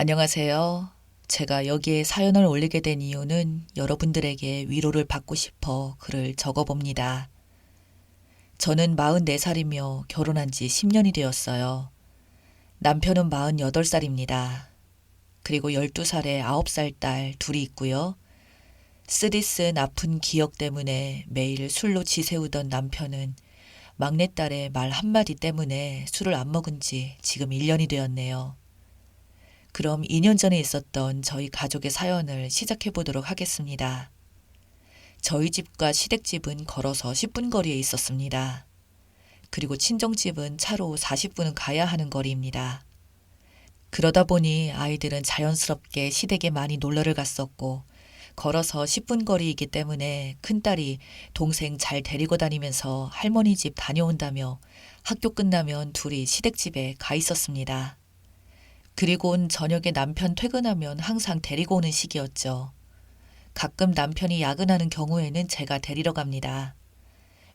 안녕하세요. 제가 여기에 사연을 올리게 된 이유는 여러분들에게 위로를 받고 싶어 글을 적어봅니다. 저는 44살이며 결혼한 지 10년이 되었어요. 남편은 48살입니다. 그리고 12살에 9살 딸 둘이 있고요. 쓰디쓴 아픈 기억 때문에 매일 술로 지새우던 남편은 막내딸의 말 한마디 때문에 술을 안 먹은 지 지금 1년이 되었네요. 그럼 2년 전에 있었던 저희 가족의 사연을 시작해 보도록 하겠습니다. 저희 집과 시댁집은 걸어서 10분 거리에 있었습니다. 그리고 친정집은 차로 40분은 가야 하는 거리입니다. 그러다 보니 아이들은 자연스럽게 시댁에 많이 놀러를 갔었고 걸어서 10분 거리이기 때문에 큰딸이 동생 잘 데리고 다니면서 할머니 집 다녀온다며 학교 끝나면 둘이 시댁집에 가 있었습니다. 그리고는 저녁에 남편 퇴근하면 항상 데리고 오는 시기였죠. 가끔 남편이 야근하는 경우에는 제가 데리러 갑니다.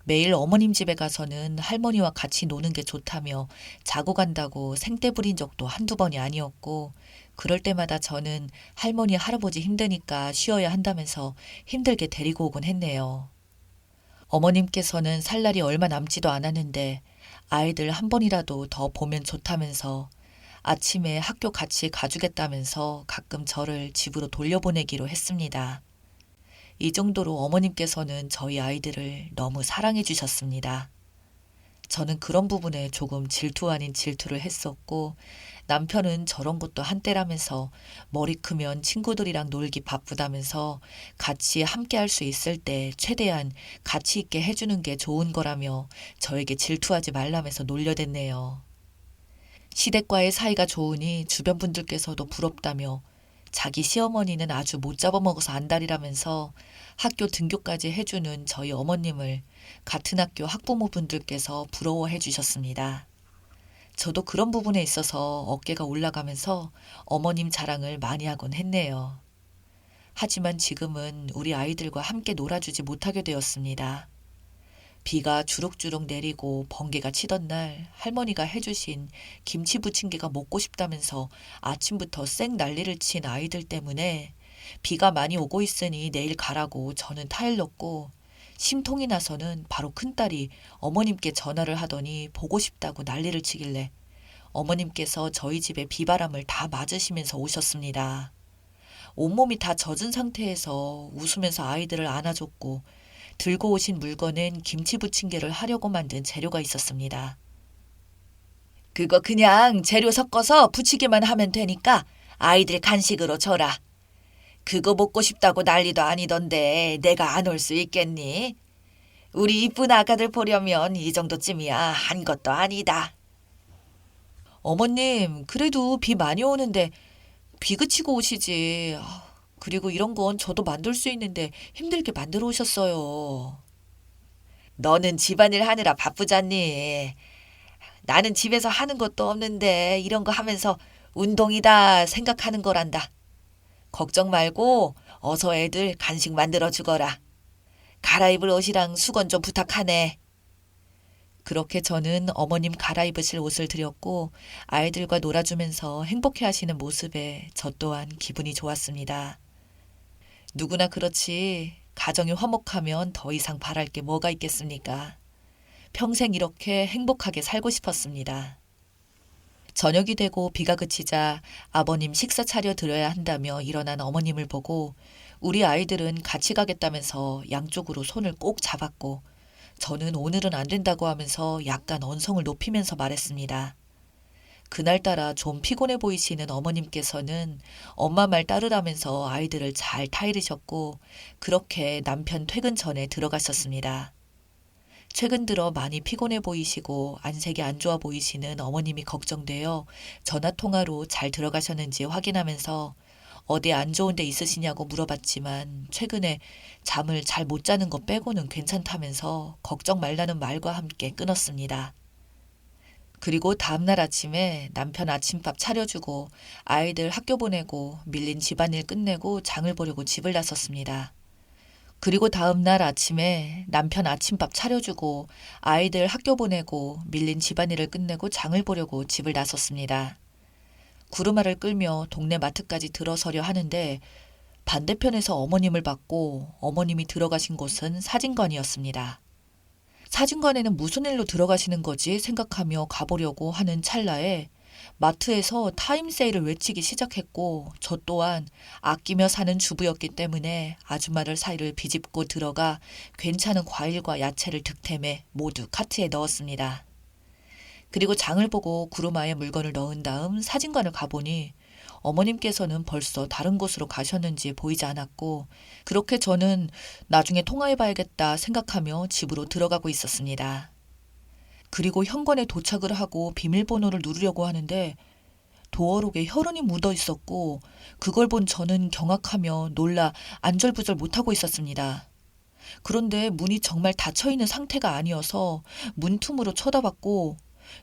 매일 어머님 집에 가서는 할머니와 같이 노는 게 좋다며 자고 간다고 생떼 부린 적도 한두 번이 아니었고 그럴 때마다 저는 할머니 할아버지 힘드니까 쉬어야 한다면서 힘들게 데리고 오곤 했네요. 어머님께서는 살 날이 얼마 남지도 않았는데 아이들 한 번이라도 더 보면 좋다면서 아침에 학교 같이 가주겠다면서 가끔 저를 집으로 돌려보내기로 했습니다. 이 정도로 어머님께서는 저희 아이들을 너무 사랑해 주셨습니다. 저는 그런 부분에 조금 질투 아닌 질투를 했었고 남편은 저런 것도 한때라면서 머리 크면 친구들이랑 놀기 바쁘다면서 같이 함께 할 수 있을 때 최대한 같이 있게 해주는 게 좋은 거라며 저에게 질투하지 말라면서 놀려댔네요. 시댁과의 사이가 좋으니 주변 분들께서도 부럽다며 자기 시어머니는 아주 못 잡아먹어서 안달이라면서 학교 등교까지 해주는 저희 어머님을 같은 학교 학부모분들께서 부러워해 주셨습니다. 저도 그런 부분에 있어서 어깨가 올라가면서 어머님 자랑을 많이 하곤 했네요. 하지만 지금은 우리 아이들과 함께 놀아주지 못하게 되었습니다. 비가 주룩주룩 내리고 번개가 치던 날 할머니가 해주신 김치 부침개가 먹고 싶다면서 아침부터 쌩 난리를 친 아이들 때문에 비가 많이 오고 있으니 내일 가라고 저는 타일렀고 심통이 나서는 바로 큰딸이 어머님께 전화를 하더니 보고 싶다고 난리를 치길래 어머님께서 저희 집에 비바람을 다 맞으시면서 오셨습니다. 온몸이 다 젖은 상태에서 웃으면서 아이들을 안아줬고 들고 오신 물건은 김치 부침개를 하려고 만든 재료가 있었습니다. 그거 그냥 재료 섞어서 부치기만 하면 되니까 아이들 간식으로 줘라. 그거 먹고 싶다고 난리도 아니던데 내가 안 올 수 있겠니? 우리 이쁜 아가들 보려면 이 정도쯤이야 한 것도 아니다. 어머님, 그래도 비 많이 오는데 비 그치고 오시지. 그리고 이런 건 저도 만들 수 있는데 힘들게 만들어 오셨어요. 너는 집안일 하느라 바쁘잖니. 나는 집에서 하는 것도 없는데 이런 거 하면서 운동이다 생각하는 거란다. 걱정 말고 어서 애들 간식 만들어 주거라. 갈아입을 옷이랑 수건 좀 부탁하네. 그렇게 저는 어머님 갈아입으실 옷을 드렸고 아이들과 놀아주면서 행복해 하시는 모습에 저 또한 기분이 좋았습니다. 누구나 그렇지 가정이 화목하면 더 이상 바랄 게 뭐가 있겠습니까? 평생 이렇게 행복하게 살고 싶었습니다. 저녁이 되고 비가 그치자 아버님 식사 차려 드려야 한다며 일어난 어머님을 보고 우리 아이들은 같이 가겠다면서 양쪽으로 손을 꼭 잡았고 저는 오늘은 안 된다고 하면서 약간 언성을 높이면서 말했습니다. 그날따라 좀 피곤해 보이시는 어머님께서는 엄마 말 따르라면서 아이들을 잘 타이르셨고 그렇게 남편 퇴근 전에 들어가셨습니다. 최근 들어 많이 피곤해 보이시고 안색이 안 좋아 보이시는 어머님이 걱정되어 전화통화로 잘 들어가셨는지 확인하면서 어디 안 좋은 데 있으시냐고 물어봤지만 최근에 잠을 잘 못 자는 것 빼고는 괜찮다면서 걱정 말라는 말과 함께 끊었습니다. 그리고 다음날 아침에 남편 아침밥 차려주고 아이들 학교 보내고 밀린 집안일 끝내고 장을 보려고 집을 나섰습니다. 그리고 다음날 아침에 남편 아침밥 차려주고 아이들 학교 보내고 밀린 집안일을 끝내고 장을 보려고 집을 나섰습니다. 구르마를 끌며 동네 마트까지 들어서려 하는데 반대편에서 어머님을 봤고 어머님이 들어가신 곳은 사진관이었습니다. 사진관에는 무슨 일로 들어가시는 거지 생각하며 가보려고 하는 찰나에 마트에서 타임 세일을 외치기 시작했고 저 또한 아끼며 사는 주부였기 때문에 아줌마를 사이를 비집고 들어가 괜찮은 과일과 야채를 득템해 모두 카트에 넣었습니다. 그리고 장을 보고 구루마에 물건을 넣은 다음 사진관을 가보니 어머님께서는 벌써 다른 곳으로 가셨는지 보이지 않았고 그렇게 저는 나중에 통화해봐야겠다 생각하며 집으로 들어가고 있었습니다. 그리고 현관에 도착을 하고 비밀번호를 누르려고 하는데 도어록에 혈흔이 묻어 있었고 그걸 본 저는 경악하며 놀라 안절부절 못하고 있었습니다. 그런데 문이 정말 닫혀있는 상태가 아니어서 문틈으로 쳐다봤고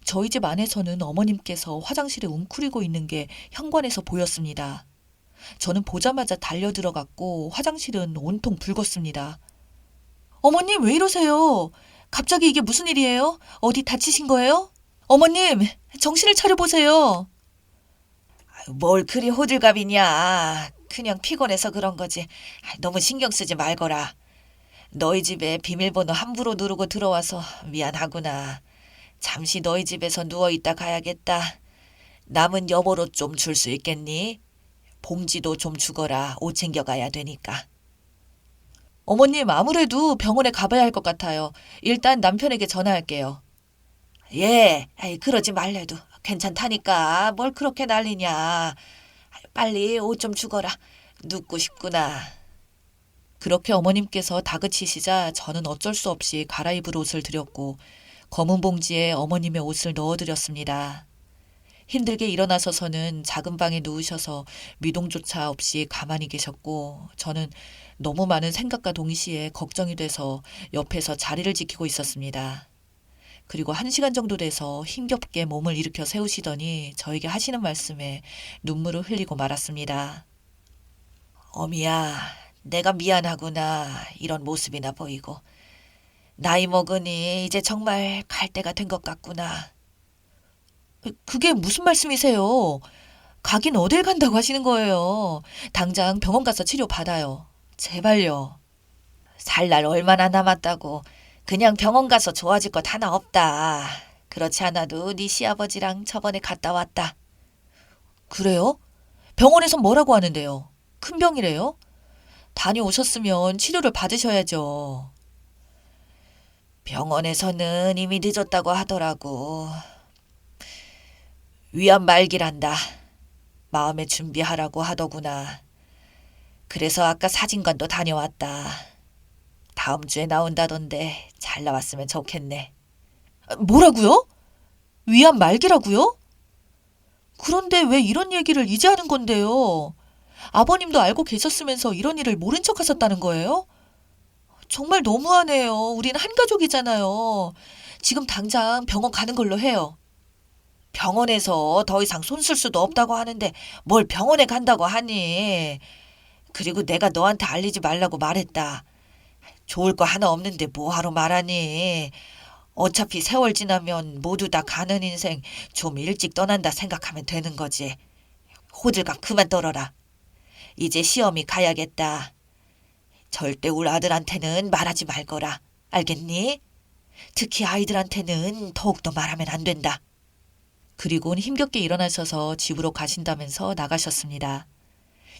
저희 집 안에서는 어머님께서 화장실에 웅크리고 있는 게 현관에서 보였습니다. 저는 보자마자 달려 들어갔고 화장실은 온통 붉었습니다. 어머님 왜 이러세요? 갑자기 이게 무슨 일이에요? 어디 다치신 거예요? 어머님 정신을 차려보세요. 뭘 그리 호들갑이냐. 그냥 피곤해서 그런 거지. 너무 신경 쓰지 말거라. 너희 집에 비밀번호 함부로 누르고 들어와서 미안하구나. 잠시 너희 집에서 누워있다 가야겠다. 남은 여보로 좀 줄 수 있겠니? 봉지도 좀 주거라. 옷 챙겨가야 되니까. 어머님 아무래도 병원에 가봐야 할 것 같아요. 일단 남편에게 전화할게요. 예, 그러지 말래도 괜찮다니까. 뭘 그렇게 난리냐. 빨리 옷 좀 주거라. 눕고 싶구나. 그렇게 어머님께서 다그치시자 저는 어쩔 수 없이 갈아입을 옷을 드렸고 검은 봉지에 어머님의 옷을 넣어드렸습니다. 힘들게 일어나서서는 작은 방에 누우셔서 미동조차 없이 가만히 계셨고 저는 너무 많은 생각과 동시에 걱정이 돼서 옆에서 자리를 지키고 있었습니다. 그리고 1시간 정도 돼서 힘겹게 몸을 일으켜 세우시더니 저에게 하시는 말씀에 눈물을 흘리고 말았습니다. 어미야, 내가 미안하구나. 이런 모습이나 보이고. 나이 먹으니 이제 정말 갈 때가 된 것 같구나. 그게 무슨 말씀이세요? 가긴 어딜 간다고 하시는 거예요. 당장 병원 가서 치료 받아요. 제발요. 살 날 얼마나 남았다고. 그냥 병원 가서 좋아질 것 하나 없다. 그렇지 않아도 네 시아버지랑 저번에 갔다 왔다. 그래요? 병원에선 뭐라고 하는데요? 큰 병이래요? 다녀오셨으면 치료를 받으셔야죠. 병원에서는 이미 늦었다고 하더라고. 위암 말기란다. 마음의 준비하라고 하더구나. 그래서 아까 사진관도 다녀왔다. 다음 주에 나온다던데 잘 나왔으면 좋겠네. 뭐라고요? 위암 말기라고요? 그런데 왜 이런 얘기를 이제 하는 건데요? 아버님도 알고 계셨으면서 이런 일을 모른 척 하셨다는 거예요? 정말 너무하네요. 우린 한 가족이잖아요. 지금 당장 병원 가는 걸로 해요. 병원에서 더 이상 손 쓸 수도 없다고 하는데 뭘 병원에 간다고 하니. 그리고 내가 너한테 알리지 말라고 말했다. 좋을 거 하나 없는데 뭐하러 말하니. 어차피 세월 지나면 모두 다 가는 인생 좀 일찍 떠난다 생각하면 되는 거지. 호들갑 그만 떨어라. 이제 시험이 가야겠다. 절대 우리 아들한테는 말하지 말거라. 알겠니? 특히 아이들한테는 더욱더 말하면 안 된다. 그리고는 힘겹게 일어나셔서 집으로 가신다면서 나가셨습니다.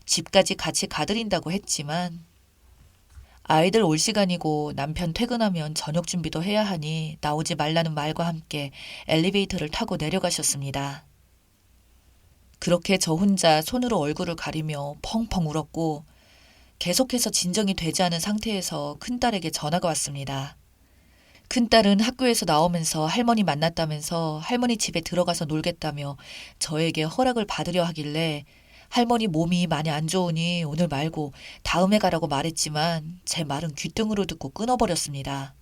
집까지 같이 가드린다고 했지만 아이들 올 시간이고 남편 퇴근하면 저녁 준비도 해야 하니 나오지 말라는 말과 함께 엘리베이터를 타고 내려가셨습니다. 그렇게 저 혼자 손으로 얼굴을 가리며 펑펑 울었고 계속해서 진정이 되지 않은 상태에서 큰딸에게 전화가 왔습니다. 큰딸은 학교에서 나오면서 할머니 만났다면서 할머니 집에 들어가서 놀겠다며 저에게 허락을 받으려 하길래 할머니 몸이 많이 안 좋으니 오늘 말고 다음에 가라고 말했지만 제 말은 귓등으로 듣고 끊어버렸습니다.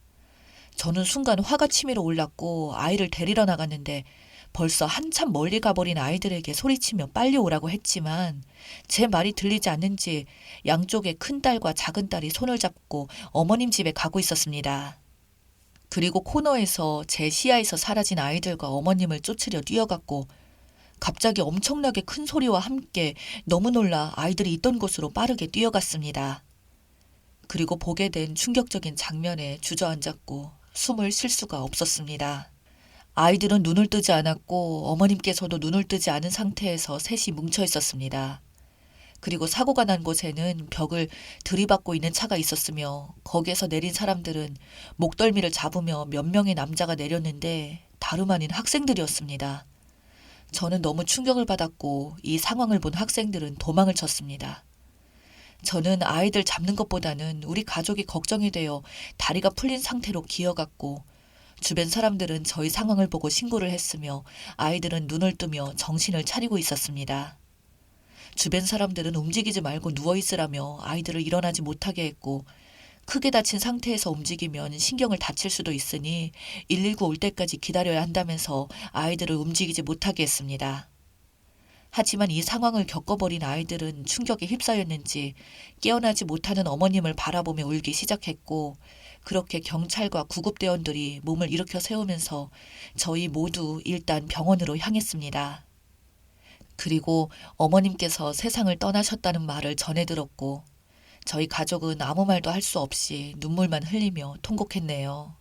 저는 순간 화가 치밀어 올랐고 아이를 데리러 나갔는데 벌써 한참 멀리 가버린 아이들에게 소리치며 빨리 오라고 했지만 제 말이 들리지 않는지 양쪽에 큰딸과 작은딸이 손을 잡고 어머님 집에 가고 있었습니다. 그리고 코너에서 제 시야에서 사라진 아이들과 어머님을 쫓으려 뛰어갔고 갑자기 엄청나게 큰 소리와 함께 너무 놀라 아이들이 있던 곳으로 빠르게 뛰어갔습니다. 그리고 보게 된 충격적인 장면에 주저앉았고 숨을 쉴 수가 없었습니다. 아이들은 눈을 뜨지 않았고 어머님께서도 눈을 뜨지 않은 상태에서 셋이 뭉쳐 있었습니다. 그리고 사고가 난 곳에는 벽을 들이받고 있는 차가 있었으며 거기에서 내린 사람들은 목덜미를 잡으며 몇 명의 남자가 내렸는데 다름 아닌 학생들이었습니다. 저는 너무 충격을 받았고 이 상황을 본 학생들은 도망을 쳤습니다. 저는 아이들 잡는 것보다는 우리 가족이 걱정이 되어 다리가 풀린 상태로 기어갔고 주변 사람들은 저희 상황을 보고 신고를 했으며 아이들은 눈을 뜨며 정신을 차리고 있었습니다. 주변 사람들은 움직이지 말고 누워있으라며 아이들을 일어나지 못하게 했고 크게 다친 상태에서 움직이면 신경을 다칠 수도 있으니 119 올 때까지 기다려야 한다면서 아이들을 움직이지 못하게 했습니다. 하지만 이 상황을 겪어버린 아이들은 충격에 휩싸였는지 깨어나지 못하는 어머님을 바라보며 울기 시작했고 그렇게 경찰과 구급대원들이 몸을 일으켜 세우면서 저희 모두 일단 병원으로 향했습니다. 그리고 어머님께서 세상을 떠나셨다는 말을 전해 들었고 저희 가족은 아무 말도 할 수 없이 눈물만 흘리며 통곡했네요.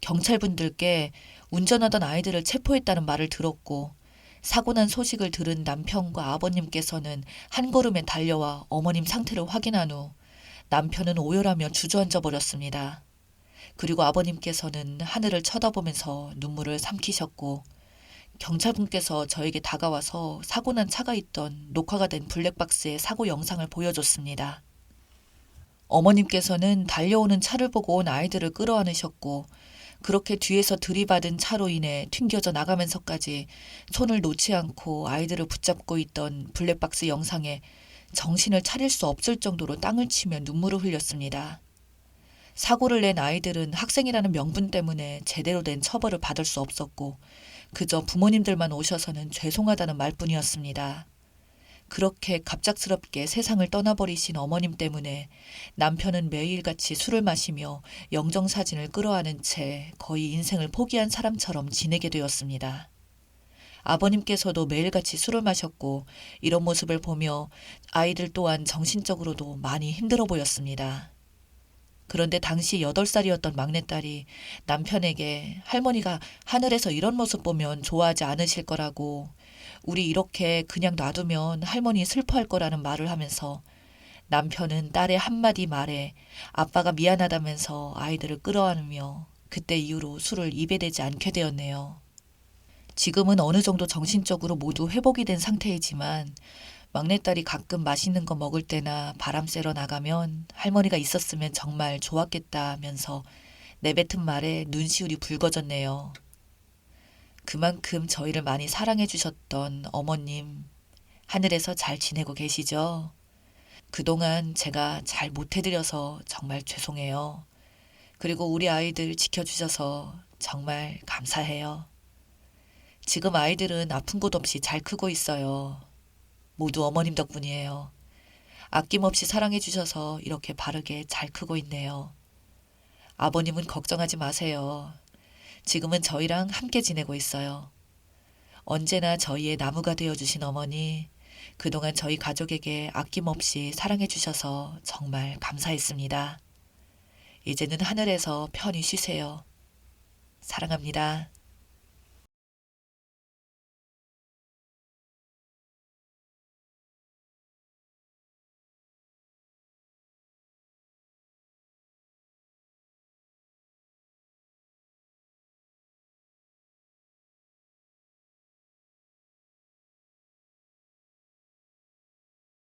경찰분들께 운전하던 아이들을 체포했다는 말을 들었고 사고 난 소식을 들은 남편과 아버님께서는 한 걸음에 달려와 어머님 상태를 확인한 후 남편은 오열하며 주저앉아 버렸습니다. 그리고 아버님께서는 하늘을 쳐다보면서 눈물을 삼키셨고 경찰분께서 저에게 다가와서 사고 난 차가 있던 녹화가 된 블랙박스의 사고 영상을 보여줬습니다. 어머님께서는 달려오는 차를 보고 온 아이들을 끌어안으셨고 그렇게 뒤에서 들이받은 차로 인해 튕겨져 나가면서까지 손을 놓지 않고 아이들을 붙잡고 있던 블랙박스 영상에 정신을 차릴 수 없을 정도로 땅을 치며 눈물을 흘렸습니다. 사고를 낸 아이들은 학생이라는 명분 때문에 제대로 된 처벌을 받을 수 없었고 그저 부모님들만 오셔서는 죄송하다는 말뿐이었습니다. 그렇게 갑작스럽게 세상을 떠나버리신 어머님 때문에 남편은 매일같이 술을 마시며 영정사진을 끌어안은 채 거의 인생을 포기한 사람처럼 지내게 되었습니다. 아버님께서도 매일같이 술을 마셨고 이런 모습을 보며 아이들 또한 정신적으로도 많이 힘들어 보였습니다. 그런데 당시 8살이었던 막내딸이 남편에게 할머니가 하늘에서 이런 모습 보면 좋아하지 않으실 거라고 우리 이렇게 그냥 놔두면 할머니 슬퍼할 거라는 말을 하면서 남편은 딸의 한마디 말에 아빠가 미안하다면서 아이들을 끌어안으며 그때 이후로 술을 입에 대지 않게 되었네요. 지금은 어느 정도 정신적으로 모두 회복이 된 상태이지만 막내딸이 가끔 맛있는 거 먹을 때나 바람 쐬러 나가면 할머니가 있었으면 정말 좋았겠다면서 내뱉은 말에 눈시울이 붉어졌네요. 그만큼 저희를 많이 사랑해 주셨던 어머님, 하늘에서 잘 지내고 계시죠? 그동안 제가 잘 못해드려서 정말 죄송해요. 그리고 우리 아이들 지켜주셔서 정말 감사해요. 지금 아이들은 아픈 곳 없이 잘 크고 있어요. 모두 어머님 덕분이에요. 아낌없이 사랑해 주셔서 이렇게 바르게 잘 크고 있네요. 아버님은 걱정하지 마세요. 지금은 저희랑 함께 지내고 있어요. 언제나 저희의 나무가 되어주신 어머니, 그동안 저희 가족에게 아낌없이 사랑해 주셔서 정말 감사했습니다. 이제는 하늘에서 편히 쉬세요. 사랑합니다.